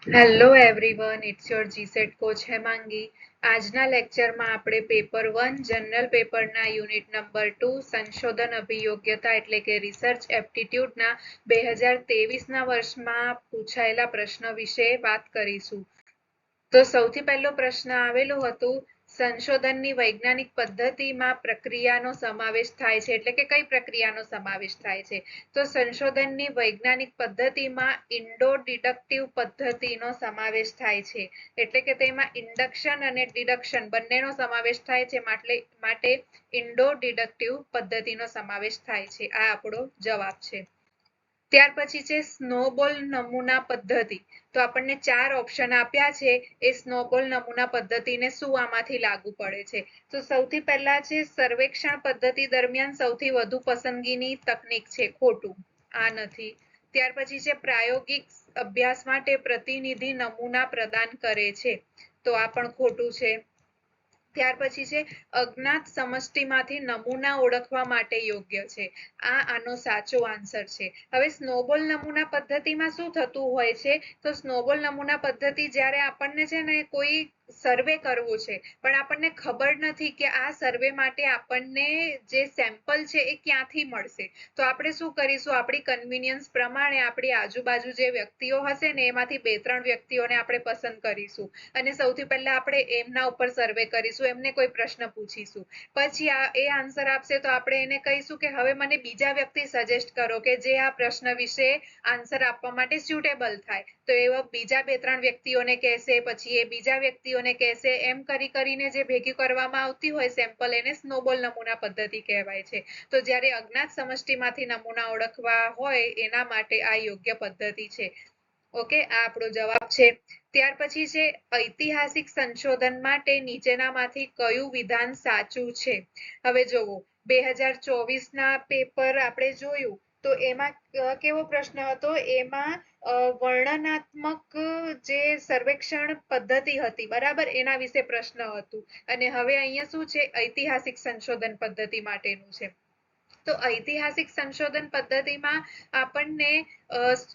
Hello everyone, it's your GSET coach Hemangi. આજના લેક્ચરમાં આપણે પેપર 1 જનરલ પેપરના યુનિટ નંબર 2 સંશોધન અભિયોગ્યતા એટલે કે રિસર્ચ એપ્ટિટ્યૂડના 2023ના વર્ષમાં પૂછાયેલા પ્રશ્ન વિશે વાત કરીશું. તો સૌથી પહેલો પ્રશ્ન આવેલો હતો, સંશોધનની વૈજ્ઞાનિક પદ્ધતિમાં પ્રક્રિયાનો સમાવેશ થાય છે, એટલે કે કઈ પ્રક્રિયાનો સમાવેશ થાય છે? તો સંશોધનની વૈજ્ઞાનિક પદ્ધતિમાં ઇન્ડો ડિડક્ટિવ પદ્ધતિનો સમાવેશ થાય છે, એટલે કે તેમાં ઇન્ડક્શન અને ડિડક્શન બંનેનો સમાવેશ થાય છે, માટે ઇન્ડો ડિડક્ટિવ પદ્ધતિનો સમાવેશ થાય છે. આ આપણો જવાબ છે. ત્યાર પછી છે સ્નોબોલ નમૂના પદ્ધતિ. તો આપણને 4 ઓપ્શન આપ્યા છે. એ સ્નોબોલ નમૂના પદ્ધતિને શું આમાંથી લાગુ પડે છે? તો સૌથી પહેલા છે સર્વેક્ષણ પદ્ધતિ દરમિયાન સૌથી વધુ પસંદગીની તકનીક છે. ખોટું, આ નથી. ત્યાર પછી છે પ્રાયોગિક અભ્યાસ માટે પ્રતિનિધિ નમૂના પ્રદાન કરે છે. તો આ પણ ખોટું છે. ત્યાર પછી છે અજ્ઞાત સમષ્ટિમાંથી નમૂના ઓળખવા માટે યોગ્ય છે. આનો સાચો આન્સર છે. હવે સ્નોબોલ નમૂના પદ્ધતિમાં શું થતું હોય છે? તો સ્નોબોલ નમૂના પદ્ધતિ જ્યારે આપણને છે ને કોઈ સર્વે કરવું છે, પણ આપણને ખબર નથી કે આ સર્વે માટે આપણને જે સેમ્પલ છે એ ક્યાંથી મળશે, તો આપણે શું કરીશું? આપણી કન્વિનિયન્સ પ્રમાણે આપણી આજુબાજુ જે વ્યક્તિઓ હશે ને એમાંથી 2-3 વ્યક્તિઓને આપણે પસંદ કરીશું અને સૌથી પહેલા આપણે એમના ઉપર સર્વે કરીશું, એમને કોઈ પ્રશ્ન પૂછીશું. પછી એ આન્સર આપશે તો આપણે એને કહીશું કે હવે મને બીજા વ્યક્તિ સજેસ્ટ કરો કે જે આ પ્રશ્ન વિશે આન્સર આપવા માટે સ્યુટેબલ થાય. તો એવા બીજા 2-3 વ્યક્તિઓને કહેશે, પછી એ બીજા વ્યક્તિઓને કહેશે, એમ કરીને જે ભેગી કરવામાં આવતી હોય સેમ્પલ, એને સ્નોબોલ નમૂના પદ્ધતિ કહેવાય છે. તો જ્યારે અજ્ઞાત સમષ્ટિમાંથી નમૂના ઓળખવા હોય એના માટે આ યોગ્ય પદ્ધતિ છે. ઓકે, આ આપણો જવાબ છે. ત્યાર પછી છે ઐતિહાસિક સંશોધન માટે નીચેનામાંથી કયું વિધાન સાચું છે? હવે જોવો, 2024ના પેપર આપણે જોયું તો એમાં કેવો પ્રશ્ન હતો? એમાં વર્ણનાત્મક જે સર્વેક્ષણ પદ્ધતિ હતી, બરાબર, એના વિશે પ્રશ્ન હતું. અને હવે અહીંયા શું છે? ઐતિહાસિક સંશોધન પદ્ધતિ માટેનું છે. તો ઐતિહાસિક સંશોધન પદ્ધતિમાં આપણને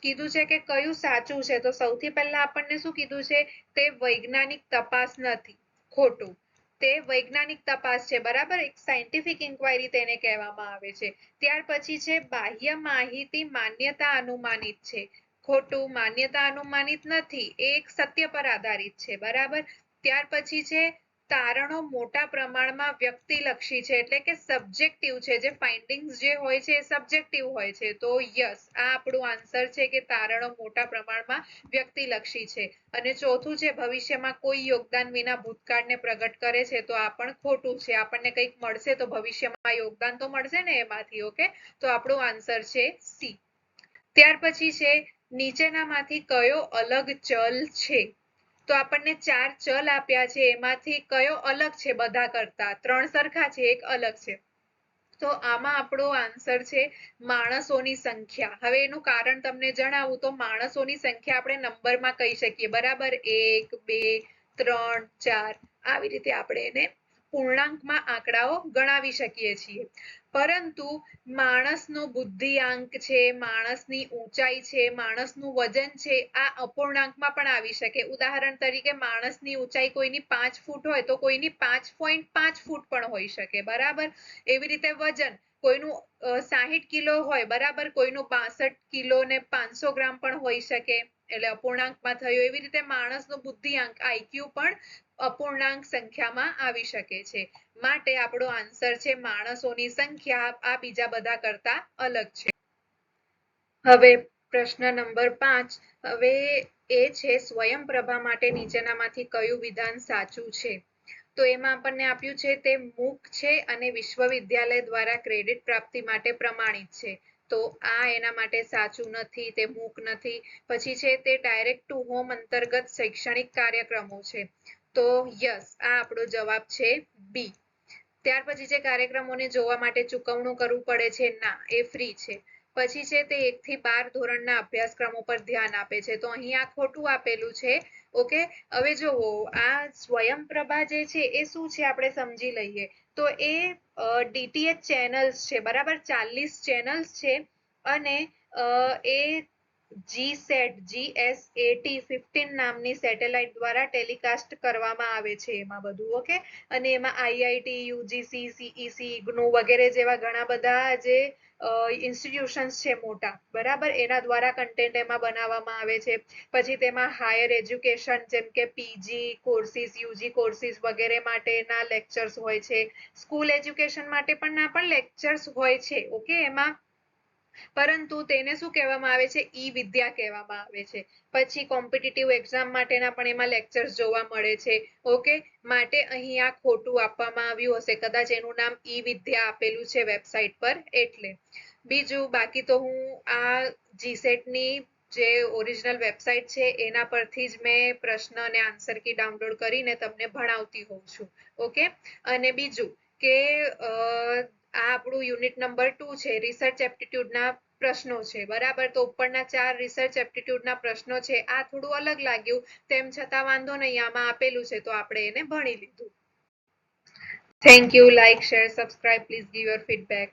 કીધું છે કે કયું સાચું છે? તો સૌથી પહેલા આપણને શું કીધું છે? તે વૈજ્ઞાનિક તપાસ નથી. ખોટું. તે વૈજ્ઞાનિક તપાસ છે, બરાબર, એક સાયન્ટિફિક ઇન્ક્વાયરી તેને કહેવામાં આવે છે. ત્યાર પછી છે બાહ્ય માહિતી માન્યતા અનુમાનિત છે. ખોટું. માન્યતા અનુમાનિત નથી, એ એક સત્ય પર આધારિત છે, બરાબર. ત્યાર પછી છે તારણો મોટા પ્રમાણમાં વ્યક્તિલક્ષી છે, એટલે કે સબ્જેક્ટિવ છે. જે ફાઇન્ડિંગ્સ જે હોય છે એ સબ્જેક્ટિવ હોય છે. તો યસ, આ આપણું આન્સર છે કે તારણો મોટા પ્રમાણમાં વ્યક્તિલક્ષી છે. અને ચોથું છે ભવિષ્યમાં કોઈ યોગદાન વિના ભૂતકાળને પ્રગટ કરે છે. તો આ પણ ખોટું છે. આપણને કંઈક મળશે તો ભવિષ્યમાં યોગદાન તો મળશે ને એમાંથી. ઓકે, તો આપણો આન્સર છે સી. ત્યાર પછી છે નીચેનામાંથી કયો અલગ ચલ છે? તો આપણને 4 ચલ આપ્યા છે, એમાંથી કયો અલગ છે બધા કરતા? 3 સરખા છે, એક અલગ છે. તો આમાં આપણો આન્સર છે માણસોની સંખ્યા. હવે એનું કારણ તમને જણાવું તો માણસોની સંખ્યા આપણે નંબરમાં કહી શકીએ, બરાબર, 1, 2, 3, 4 આવી રીતે આપણે એને પૂર્ણાંકમાં આંકડાઓ ગણાવી શકીએ છીએ. પરંતુ માણસનો બુદ્ધિઆંક છે, માણસની ઊંચાઈ છે, માણસનું વજન છે, આ અપૂર્ણાંકમાં પણ આવી શકે. ઉદાહરણ તરીકે માણસની ઊંચાઈ કોઈની 5 ફૂટ હોય તો કોઈની 5.5 ફૂટ પણ હોઈ શકે, બરાબર. એવી રીતે વજન કોઈનું 60 કિલો હોય, બરાબર, કોઈનું 62 કિલો ને 500 ગ્રામ પણ હોઈ શકે, એટલે અપૂર્ણાંકમાં થયું. એવી રીતે માણસનો બુદ્ધિઆંક આઈક્યુ પણ અપૂર્ણાંક સંખ્યામાં આવી શકે છે. માટે આપણો આન્સર છે માણસોની સંખ્યા. આ બીજા બધા કરતા અલગ છે. હવે પ્રશ્ન નંબર 5. હવે એ છે સ્વયંપ્રભા માટે નીચેનામાંથી કયું વિધાન સાચું છે? તો એમાં આપણને આપ્યું છે તે મૂક છે અને વિશ્વવિદ્યાલય દ્વારા ક્રેડિટ પ્રાપ્તિ માટે પ્રમાણિત છે. તો આ એના માટે સાચું નથી, તે મૂક નથી. પછી છે તે ડાયરેક્ટ ટુ હોમ અંતર્ગત શૈક્ષણિક કાર્યક્રમો છે. તો યસ, આ આપણો જવાબ છે બી. ત્યાર પછી જે કાર્યક્રમોને જોવા માટે ચૂકવણું કરવું પડે છે, ના, એ ફ્રી છે. પછી છે તે 1 થી 12 ધોરણના અભ્યાસક્રમો પર ધ્યાન આપે છે. તો અહીંયા ખોટું આપેલું છે. ઓકે, હવે જુઓ, આ સ્વયંપ્રભા જે છે એ શું છે આપણે સમજી લઈએ. તો એ ડીટીએચ ચેનલ્સ છે, બરાબર, 40 ચેનલ્સ છે. અને એ GSAT 15 નામની સેટેલાઇટ દ્વારા ટેલિકાસ્ટ કરવામાં આવે છે એમાં બધું. ઓકે, અને એમાં IIT, UGC, CEC, IGNOU વગેરે જેવા ઘણા બધા જે ઇન્સ્ટિટ્યુશન્સ છે મોટા, બરાબર, એના દ્વારા કન્ટેન્ટ એમાં બનાવવામાં આવે છે. પછી તેમાં હાયર એજ્યુકેશન જેમ કે PG કોર્સિસ, UG કોર્સિસ વગેરે માટેના લેક્ચર્સ હોય છે. સ્કૂલ એજ્યુકેશન માટે પણ લેક્ચર્સ હોય છે. ઓકે, એમાં પરંતુ તેને શું કહેવામાં આવે છે? ઈ વિદ્યા કહેવામાં આવે છે. પછી કોમ્પિટિટિવ એક્ઝામ માટેના પણ એમાં લેક્ચર્સ જોવા મળે છે. ઓકે, માટે અહીંયા ખોટું આપવામાં આવ્યું હશે, કદાચ એનું નામ ઈ વિદ્યા આપેલું છે વેબસાઇટ પર એટલે. બીજું બાકી તો હું આ GSET ની જે ઓરિજિનલ વેબસાઇટ છે એના પરથી જ મેં પ્રશ્ન અને આન્સર કી ડાઉનલોડ કરીને તમને ભણાવતી હોઉં છું. ઓકે, અને બીજું કે આ આપણું યુનિટ નંબર 2 છે, રિસર્ચ એપ્ટિટ્યુડના પ્રશ્નો છે, બરાબર. તો ઉપરના 4 રિસર્ચ એપ્ટિટ્યુડના પ્રશ્નો છે, આ થોડું અલગ લાગ્યું, તેમ છતાં વાંધો નહીં, આમાં આપેલું છે તો આપણે એને ભણી લીધું. Thank you. Like, share, subscribe. Please give your feedback.